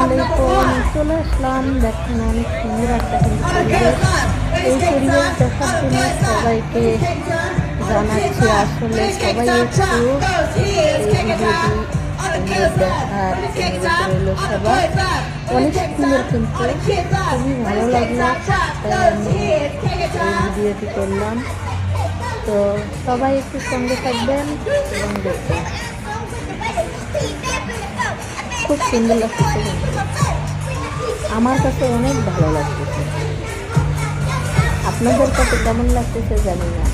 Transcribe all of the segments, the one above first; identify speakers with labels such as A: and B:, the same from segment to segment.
A: আলাইকুম, চলে আসলাম। দেখেন অনেক সুন্দর একটা কিন্তু পরিবেশ। এই পরিবেশ দেখার জন্য সবাইকে জানাচ্ছি, আসলে সবাই একটু এই ভিডিওটি সুন্দর দেখার অনুরোধ রইল সবার। অনেক সুন্দর কিন্তু খুবই ভালো লাগলো, তাই আমি এই ভিডিওটি করলাম। তো সবাই একটু সঙ্গে থাকবেন এবং দেখবেন, খুব সুন্দর লাগতেছে। আমার কাছে অনেক ভালো লাগতেছে, আপনাদের কাছে কেমন লাগতেছে জানি না,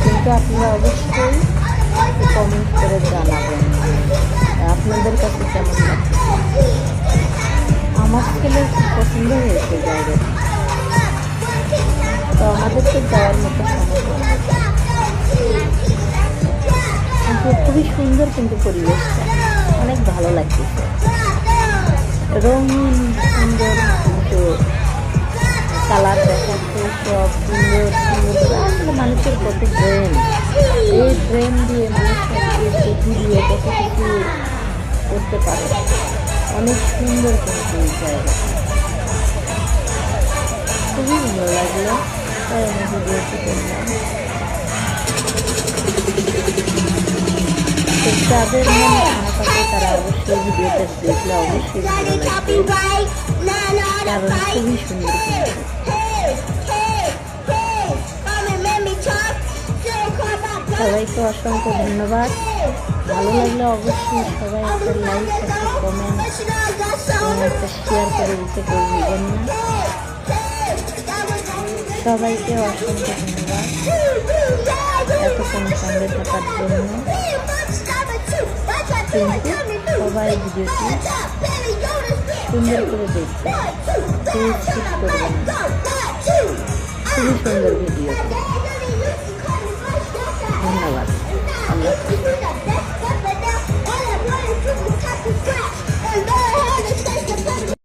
A: কিন্তু আপনারা অবশ্যই কমেন্ট করে জানাবেন আপনাদের কাছে কেমন লাগতেছে। আমার ছেলের খুব পছন্দ হয়েছে জায়গাটা, তো আমাদেরকে যাওয়ার মতো সমস্যা, কিন্তু খুবই সুন্দর কিন্তু পরিবেশটা অনেক ভালো লাগতেছে। রঙিন সুন্দর কিন্তু কালার দেখাচ্ছে, সব সুন্দর সুন্দর। আসলে মানুষের কত ব্রেন, এই ব্রেন দিয়ে মানুষ বুদ্ধি দিয়ে কত কিছু করতে পারে। অনেক সুন্দর কিন্তু এই জায়গা, খুবই ভালো লাগলো, তাই আমি ভিডিওটি করলাম। যাদের মনে খারাপ আছে তারা অবশ্যই ভিডিওটা দেখলে অবশ্যই ভালো লাগবে, কারণ খুবই সুন্দর। সবাইকে অসংখ্য ধন্যবাদ। ভালো লাগলে অবশ্যই সবাই একটা লাইক, একটা কমেন্ট এবং একটা শেয়ার করে দিতে ভুলবেন না। সবাইকে অসংখ্য ধন্যবাদ এতক্ষণ সঙ্গে থাকার জন্য। কিন্তু সবাই ভিডিওটি সুন্দর করে দেখবে, কেউ স্কিপ করবেন না। খুবই সুন্দর ভিডিও।